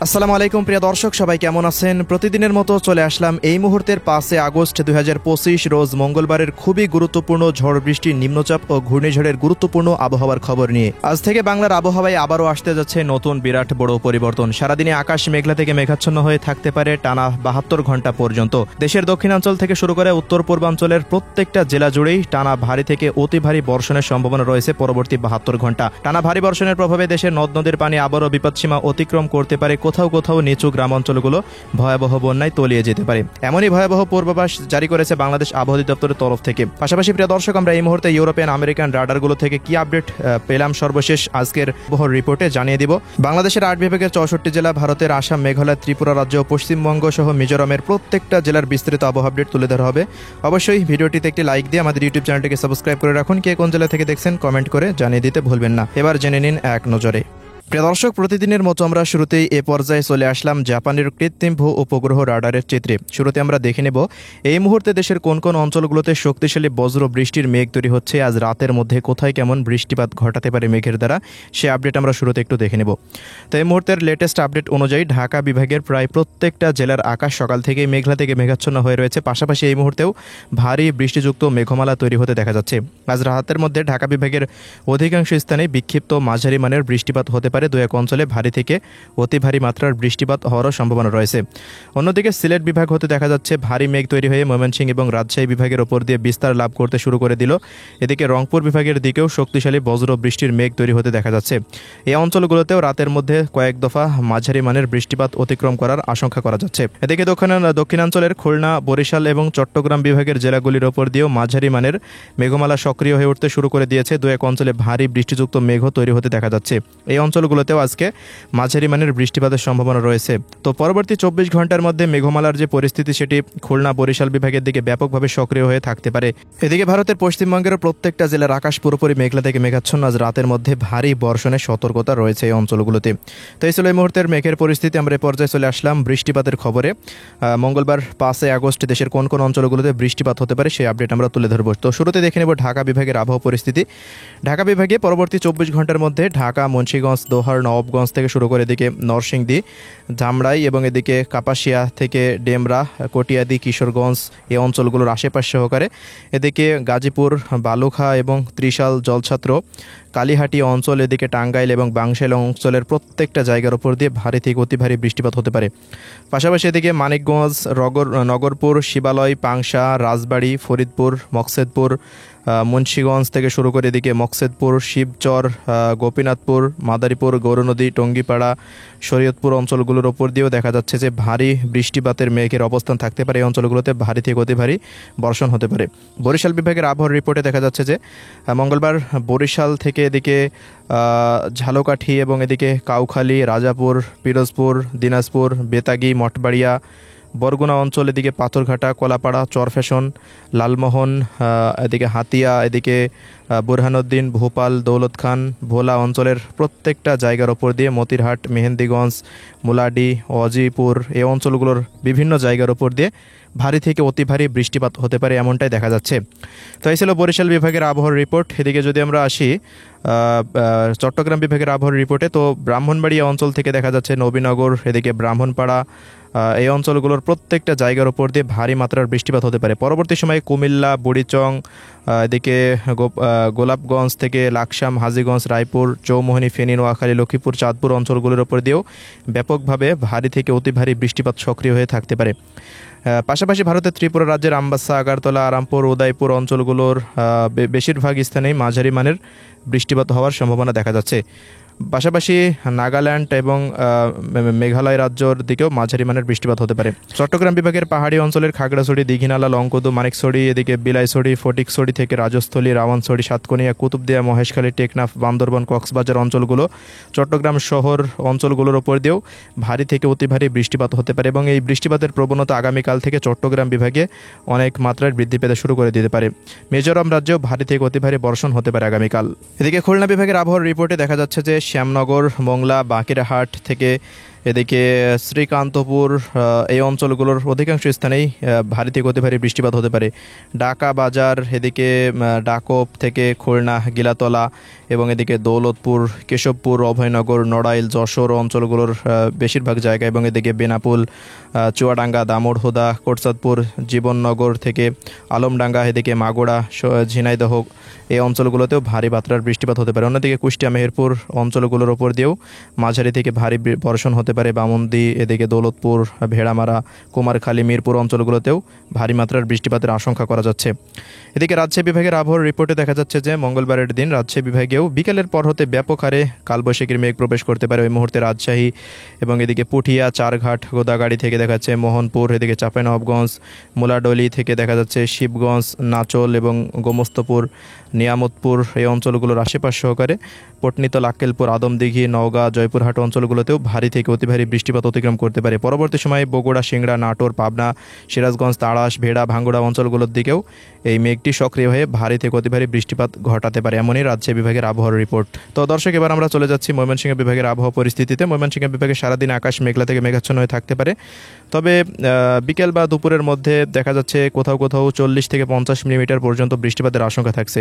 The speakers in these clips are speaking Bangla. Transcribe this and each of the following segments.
আসসালামু আলাইকুম প্রিয় দর্শক, সবাই কেমন আছেন? প্রতিদিনের মতো চলে আসলাম এই মুহূর্তের 5 আগস্ট 2025 রোজ মঙ্গলবারের খুবই গুরুত্বপূর্ণ ঝড় বৃষ্টি, নিম্নচাপ ও ঘূর্ণিঝড়ের গুরুত্বপূর্ণ আবহাওয়ার খবর নিয়ে। আজ থেকে বাংলার আবহাওয়ায় আবারও আসতে যাচ্ছে নতুন বিরাট বড় পরিবর্তন। সারাদিনে আকাশ মেঘলা থেকে মেঘাচ্ছন্ন হয়ে থাকতে পারে টানা 72 ঘন্টা পর্যন্ত। দেশের দক্ষিণাঞ্চল থেকে শুরু করে উত্তর পূর্বাঞ্চলের প্রত্যেকটা জেলা জুড়েই টানা ভারী থেকে অতি ভারী বর্ষণের সম্ভাবনা রয়েছে পরবর্তী 72 ঘন্টা। টানা ভারী বর্ষণের প্রভাবে দেশের নদ নদীর পানি আবারও বিপদসীমা অতিক্রম করতে পারে। কোথাও কোথাও নিচু গ্রামাঞ্চলগুলো ভয়াবহ বন্যায় তলিয়ে যেতে পারে, এমনই ভয়াবহ পূর্বাভাস জারি করেছে বাংলাদেশ আবহাওয়া অধিদপ্তরের তরফ থেকে। পাশাপাশি প্রিয় দর্শক, আমরা এই মুহূর্তে ইউরোপিয়ান আমেরিকান রাডারগুলো থেকে কি আপডেট পেলাম সর্বশেষ আজকের আবহাওয়ার রিপোর্টে জানিয়ে দিব। বাংলাদেশের 8 বিভাগের 64 জেলা, ভারতের আসাম, মেঘালয়, ত্রিপুরা রাজ্য, পশ্চিমবঙ্গ সহ মিজোরামের প্রত্যেকটা জেলার বিস্তারিত আবহাওয়া আপডেট তুলে ধরা হবে। অবশ্যই ভিডিওটিতে একটি লাইক দিয়ে আমাদের ইউটিউব চ্যানেলটিকে সাবস্ক্রাইব করে রাখুন। কে কোন জেলা থেকে দেখছেন কমেন্ট করে জানিয়ে দিতে ভুলবেন না। এবার জেনে নিন এক নজরে। প্রিয় দর্শক, প্রতিদিনের মতো আমরা শুরুতেই এ পর্যায়ে চলে আসলাম জাপানের কৃত্রিম ভূ উপগ্রহ রাডারের চিত্রে। শুরুতে আমরা দেখে নেব এই মুহূর্তে দেশের কোন কোন অঞ্চলগুলোতে শক্তিশালী বজ্র বৃষ্টির মেঘ তৈরি হচ্ছে। আজ রাতের মধ্যে কোথায় কেমন বৃষ্টিপাত ঘটাতে পারে মেঘের দ্বারা, সে আপডেট আমরা শুরুতে একটু দেখে নেব। তো এই মুহূর্তের লেটেস্ট আপডেট অনুযায়ী ঢাকা বিভাগের প্রায় প্রত্যেকটা জেলার আকাশ সকাল থেকেই মেঘলা থেকে মেঘাচ্ছন্ন হয়ে রয়েছে। পাশাপাশি এই মুহূর্তেও ভারী বৃষ্টিযুক্ত মেঘমালা তৈরি হতে দেখা যাচ্ছে। আজ রাতের মধ্যে ঢাকা বিভাগের অধিকাংশ স্থানে বিক্ষিপ্ত মাঝারি মানের বৃষ্টিপাত হতে পারে। দু এক অঞ্চলে ভারী থেকে অতি ভারী মাত্রার বৃষ্টিপাত হওয়ারও সম্ভাবনা রয়েছে। অন্যদিকে সিলেট বিভাগ হতে দেখা যাচ্ছে ভারী মেঘ তৈরি হয়ে ময়মনসিংহ এবং রাজশাহী বিভাগের ওপর দিয়ে বিস্তার লাভ করতে শুরু করে দিল। এদিকে রংপুর বিভাগের দিকেও শক্তিশালী বজ্র বৃষ্টির মেঘ তৈরি হতে দেখা যাচ্ছে। এই অঞ্চলগুলোতেও রাতের মধ্যে কয়েক দফা মাঝারি মানের বৃষ্টিপাত অতিক্রম করার আশঙ্কা করা যাচ্ছে। এদিকে দক্ষিণাঞ্চলের খুলনা, বরিশাল এবং চট্টগ্রাম বিভাগের জেলাগুলির ওপর দিয়েও মাঝারি মানের মেঘমালা সক্রিয় হয়ে উঠতে শুরু করে দিয়েছে। দু এক অঞ্চলে ভারী বৃষ্টিযুক্ত মেঘও তৈরি হতে দেখা যাচ্ছে। এই অঞ্চলগুলোতেও আজকে মাঝারি মানের বৃষ্টিপাতের সম্ভাবনা রয়েছে। তো পরবর্তী 24 ঘন্টার মধ্যে মেঘমালার যে পরিস্থিতি, সেটি খুলনা, বরিশাল বিভাগের দিকে ব্যাপকভাবে সক্রিয় হয়ে থাকতে পারে। এদিকে ভারতের পশ্চিমবঙ্গের প্রত্যেকটা জেলার আকাশ পুরোপুরি মেঘলা থেকে মেঘাচ্ছন্ন। আজ রাতের মধ্যে ভারী বর্ষণের সতর্কতা রয়েছে এই অঞ্চলগুলোতে। তো এই ছিল এই মুহূর্তের মেঘের পরিস্থিতি। আমরা এই পর্যায়ে চলে আসলাম বৃষ্টিপাতের খবরে। মঙ্গলবার 5 আগস্ট দেশের কোন কোন অঞ্চলগুলোতে বৃষ্টিপাত হতে পারে সেই আপডেট আমরা তুলে ধরব। তো শুরুতে দেখে নেব ঢাকা বিভাগের আবহাওয়া পরিস্থিতি। ঢাকা বিভাগে পরবর্তী 24 ঘন্টার মধ্যে ঢাকা, মুন্সিগঞ্জ, দোহার, নবাবগঞ্জ থেকে শুরু করে এদিকে নরসিংদী, ধামরাই এবং এদিকে কাপাসিয়া থেকে ডেমরা, কটিয়াদি, কিশোরগঞ্জ এই অঞ্চলগুলোর আশেপাশ সহকারে এদিকে গাজীপুর, বালুখা এবং ত্রিশাল, জলছাত্র, কালীহাটি অঞ্চল, এদিকে টাঙ্গাইল এবং বাংশাইল অঞ্চলের প্রত্যেকটা জায়গার উপর দিয়ে ভারী থেকে অতি ভারী বৃষ্টিপাত হতে পারে। পাশাপাশি এদিকে মানিকগঞ্জ, নগরপুর, শিবালয়, পাংশা, রাজবাড়ী, ফরিদপুর, মকসেদপুর, মুন্সিগঞ্জ থেকে শুরু করে এদিকে মকসেদপুর, শিবচর, গোপীনাথপুর, মাদারীপুর, গৌরনদী, টঙ্গিপাড়া, শরীয়তপুর অঞ্চলগুলোর ওপর দিয়েও দেখা যাচ্ছে যে ভারী বৃষ্টিপাতের মেঘের অবস্থান থাকতে পারে। এই অঞ্চলগুলোতে ভারী থেকে অতি ভারী বর্ষণ হতে পারে। বরিশাল বিভাগের আবহাওয়ার রিপোর্টে দেখা যাচ্ছে যে মঙ্গলবার বরিশাল থেকে এদিকে ঝালকাঠি এবং এদিকে কাউখালী, রাজাপুর, পিরোজপুর, দিনাজপুর, বেতাগী, মঠবাড়িয়া, বরগুনা অঞ্চল, এদিকে পাথরঘাটা, কলাপাড়া, চরফ্যাশন, লালমোহন, এদিকে হাতিয়া, এদিকে বুরহানুদ্দিন, ভোপাল, দৌলত খান, ভোলা অঞ্চলের প্রত্যেকটা জায়গার ওপর দিয়ে মতিরহাট, মেহেন্দিগঞ্জ, মুলাডি, অজিপুর এই অঞ্চলগুলোর বিভিন্ন জায়গার ওপর দিয়ে ভারী থেকে অতি ভারী বৃষ্টিপাত হতে পারে, এমনটাই দেখা যাচ্ছে। তো এই ছিল বরিশাল বিভাগের আবহাওয়ার রিপোর্ট। এদিকে যদি আমরা আসি চট্টগ্রাম বিভাগের আবহাওয়ার রিপোর্টে, তো ব্রাহ্মণবাড়িয়া অঞ্চল থেকে দেখা যাচ্ছে নবীনগর, এদিকে ব্রাহ্মণপাড়া এই অঞ্চলগুলোর প্রত্যেকটা জায়গার উপর দিয়ে ভারী মাত্রার বৃষ্টিপাত হতে পারে। পরবর্তী সময়ে কুমিল্লা, বুড়িচং, এদিকে গোলাপগঞ্জ থেকে লাকসাম, হাজীগঞ্জ, রায়পুর, চৌমোহনী, ফেনী, নোয়াখালী, লক্ষ্মীপুর, চাঁদপুর অঞ্চলগুলোর উপর দিয়েও ব্যাপকভাবে ভারী থেকে অতি ভারী বৃষ্টিপাত সক্রিয় হয়ে থাকতে পারে। পাশাপাশি ভারতের ত্রিপুরা রাজ্যের আমবাসা, আগারতলা, আরামপুর, উদয়পুর অঞ্চলগুলোর বেশিরভাগ স্থানেই মাঝারি মানের বৃষ্টিপাত হওয়ার সম্ভাবনা দেখা যাচ্ছে। পাশাপাশি নাগাল্যান্ড এবং মেঘালয় রাজ্যর দিকেও মাঝারি মানের বৃষ্টিপাত হতে পারে। চট্টগ্রাম বিভাগের পাহাড়ি অঞ্চলের খাগড়াছড়ি, দীঘিনালা, লংকদু, মানিকছড়ি, এদিকে বিলাইছড়ি, ফটিকছড়ি থেকে রাজস্থলী, রাওয়ানছড়ি, সাতকনিয়া, কুতুবদিয়া, মহেশখালী, টেকনাফ, বান্দরবন, কক্সবাজার অঞ্চলগুলো, চট্টগ্রাম শহর অঞ্চলগুলোর ওপর দিয়েও ভারী থেকে অতি ভারী বৃষ্টিপাত হতে পারে এবং এই বৃষ্টিপাতের প্রবণতা আগামীকাল থেকে চট্টগ্রাম বিভাগে অনেক মাত্রায় বৃদ্ধি পেতে শুরু করে দিতে পারে। মিজোরাম রাজ্যেও ভারী থেকে অতি ভারী বর্ষণ হতে পারে আগামীকাল। এদিকে খুলনা বিভাগের আবহাওয়ার রিপোর্টে দেখা যাচ্ছে যে শ্যামনগর, মোংলা, বাঁকিরহাট থেকে এদিকে শ্রীকান্তপুর এই অঞ্চলগুলোর অধিকাংশ স্থানেই ভারী থেকে অতি ভারী বৃষ্টিপাত হতে পারে। ঢাকা বাজার, এদিকে ডাকপ থেকে খুলনা, গিলাতলা এবং এদিকে দৌলতপুর, কেশবপুর, অভয়নগর, নড়াইল, যশোর অঞ্চলগুলোর বেশিরভাগ জায়গা এবং এদিকে বেনাপুল, চুয়াডাঙ্গা, দামোড়হুদা, কোটচাঁদপুর, জীবননগর থেকে আলমডাঙ্গা, এদিকে মাগুরা, ঝিনাইদহ এই অঞ্চলগুলোতেও ভারী মাত্রার বৃষ্টিপাত হতে পারে। অন্যদিকে কুষ্টিয়া, মেহেরপুর অঞ্চলগুলোর ওপর দিয়েও মাঝারি থেকে ভারী বর্ষণ হতে পারে। বামন্দি, এদিকে দৌলতপুর, ভেড়ামারা, কুমারখালী, মিরপুর অঞ্চলগুলোতেও ভারী মাত্রার বৃষ্টিপাতের আশঙ্কা করা যাচ্ছে। এদিকে রাজশাহী বিভাগের আবহাওয়ার রিপোর্টে দেখা যাচ্ছে যে মঙ্গলবারের দিন রাজশাহী বিভাগেও বিকেলের পর হতে ব্যাপক হারে কালবৈশাখীর মেঘ প্রবেশ করতে পারে। ওই মুহূর্তে রাজশাহী এবং এদিকে পুঠিয়া, চারঘাট, গোদাগাড়ি থেকে দেখা যাচ্ছে মোহনপুর, এদিকে চাঁপাইনবাবগঞ্জ, মুলাডলি থেকে দেখা যাচ্ছে শিবগঞ্জ, নাচল এবং গোমস্তপুর, নিয়ামতপুর এই অঞ্চলগুলোর আশেপাশ সহকারে পটনীতল, আক্কেলপুর, আদমদিঘি, নওগাঁ, জয়পুরহাট অঞ্চলগুলোতেও ভারী থেকে অতি ভারী বৃষ্টিপাত অতিক্রম করতে পারে। পরবর্তী সময়ে বগুড়া, সিংড়া, নাটোর, পাবনা, সিরাজগঞ্জ, তাড়াশ, ভেড়া, ভাঙ্গুড়া অঞ্চলগুলোর দিকেও এই মেঘটি সক্রিয় হয়ে ভারী থেকে অতি ভারী বৃষ্টিপাত ঘটাতে পারে, এমনই রাজশাহী বিভাগের আবহাওয়ার রিপোর্ট। তো দর্শক, এবার আমরা চলে যাচ্ছি ময়মনসিংহ বিভাগের আবহাওয়া পরিস্থিতিতে। ময়মনসিংহ বিভাগে সারাদিন আকাশ মেঘলা থেকে মেঘাচ্ছন্ন হয়ে থাকতে পারে, তবে বিকেল বা দুপুরের মধ্যে দেখা যাচ্ছে কোথাও কোথাও 40 থেকে 50 মিলিমিটার পর্যন্ত বৃষ্টিপাতের আশঙ্কা থাকছে।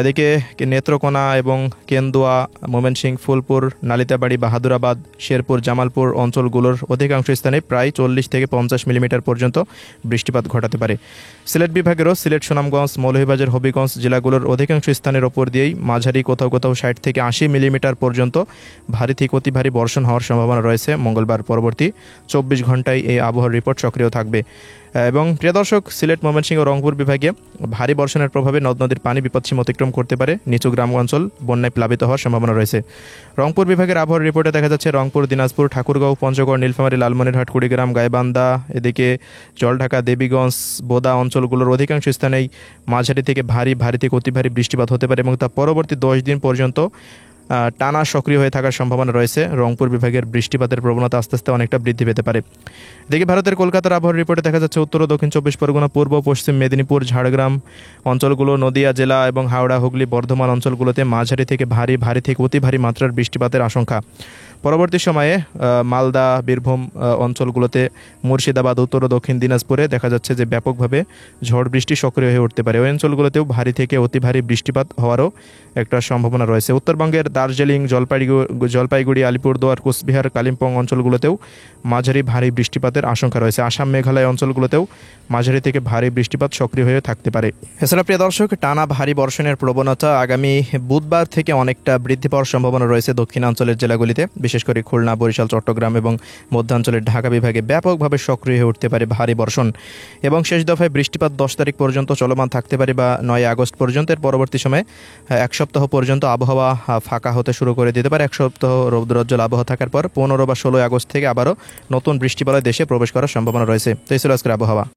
এদিকে নেত্রকোনা এবং কেন্দুয়া, ময়মনসিংহ, ফুলপুর, নালিতাবাড়ি, বাহাদুরাবাদ, শেরপুর, জামালপুর অঞ্চলগুলোর অধিকাংশ স্থানে প্রায় 40 থেকে 50 মিলিমিটার পর্যন্ত বৃষ্টিপাত ঘটাতে পারে। সিলেট বিভাগেরও সিলেট, সুনামগঞ্জ, মৌলভীবাজার, হবিগঞ্জ জেলাগুলোর অধিকাংশ স্থানের ওপর দিয়েই মাঝারি, কোথাও কোথাও 60 থেকে 80 মিলিমিটার পর্যন্ত ভারী থেকে অতি ভারী বর্ষণ হওয়ার সম্ভাবনা রয়েছে। মঙ্গলবার পরবর্তী 24 ঘন্টায় এই আবহাওয়ার রিপোর্ট সক্রিয় থাকবে। এবং প্রিয় দর্শক, সিলেট, ময়মনসিংহ ও রংপুর বিভাগে ভারী বর্ষণের প্রভাবে নদ নদীর পানি বিপদসীমা অতিক্রম করতে পারে। নিচু গ্রাম অঞ্চল বন্যায় প্লাবিত হওয়ার সম্ভাবনা রয়েছে। রংপুর বিভাগের আবহাওয়ার রিপোর্টে দেখা যাচ্ছে রংপুর, দিনাজপুর, ঠাকুরগাঁও, পঞ্চগড়, নীলফামারী, লালমনিরহাট, কুড়িগ্রাম, গাইবান্ধা, এদিকে জলঢাকা, দেবীগঞ্জ, বোদা অঞ্চলগুলোর অধিকাংশ স্থানেই মাঝারি থেকে ভারী থেকে অতি ভারী বৃষ্টিপাত হতে পারে এবং তা পরবর্তী 10 দিন পর্যন্ত টানা সক্রিয় হয়ে থাকার সম্ভাবনা রয়েছে। রংপুর বিভাগের বৃষ্টিপাতের প্রবণতা আস্তে আস্তে অনেকটা বৃদ্ধি পেতে পারে। দেখি ভারতের কলকাতার আবহাওয়ার রিপোর্টে দেখা যাচ্ছে উত্তর ও দক্ষিণ 24 পরগনা, পূর্ব পশ্চিম মেদিনীপুর, ঝাড়গ্রাম অঞ্চলগুলো, নদিয়া জেলা এবং হাওড়া, হুগলি, বর্ধমান অঞ্চলগুলোতে মাঝারি থেকে ভারী থেকে অতি ভারী মাত্রার বৃষ্টিপাতের আশঙ্কা। পরবর্তী সময়ে মালদা, বীরভূম অঞ্চলগুলোতে, মুর্শিদাবাদ, উত্তর ও দক্ষিণ দিনাজপুরে দেখা যাচ্ছে যে ব্যাপকভাবে ঝড় বৃষ্টি সক্রিয় হয়ে উঠতে পারে। ওই অঞ্চলগুলোতেও ভারী থেকে অতি ভারী বৃষ্টিপাত হওয়ারও একটা সম্ভাবনা রয়েছে। উত্তরবঙ্গের দার্জিলিং, জলপাইগুড়ি, আলিপুরদুয়ার, কোচবিহার, কালিম্পং অঞ্চলগুলোতেও মাঝারি ভারী বৃষ্টিপাতের আশঙ্কা রয়েছে। আসাম, মেঘালয় অঞ্চলগুলোতেও মাঝারি থেকে ভারী বৃষ্টিপাত সক্রিয় হয়ে থাকতে পারে। এছাড়া প্রিয় দর্শক, টানা ভারী বর্ষণের প্রবণতা আগামী বুধবার থেকে অনেকটা বৃদ্ধি পাওয়ার সম্ভাবনা রয়েছে দক্ষিণাঞ্চলের জেলাগুলিতে, বিশেষ করে খুলনা, বরিশাল, চট্টগ্রাম এবং মধ্যাঞ্চলের ঢাকা বিভাগে ব্যাপকভাবে সক্রিয় হয়ে উঠতে পারে ভারী বর্ষণ। এবং শেষ দফায় বৃষ্টিপাত 10 তারিখ পর্যন্ত চলমান থাকতে পারে বা 9 আগস্ট পর্যন্ত। এর পরবর্তী সময়ে 1 সপ্তাহ পর্যন্ত আবহাওয়া ফাঁকা হতে শুরু করে দিতে পারে। 1 সপ্তাহ রৌদ্রোজ্জ্বল আবহাওয়া থাকার পর 15 বা 16 আগস্ট থেকে আবারও নতুন বৃষ্টিবলয় দেশে প্রবেশ করার সম্ভাবনা রয়েছে। তো এই ছিল আজকের আবহাওয়া।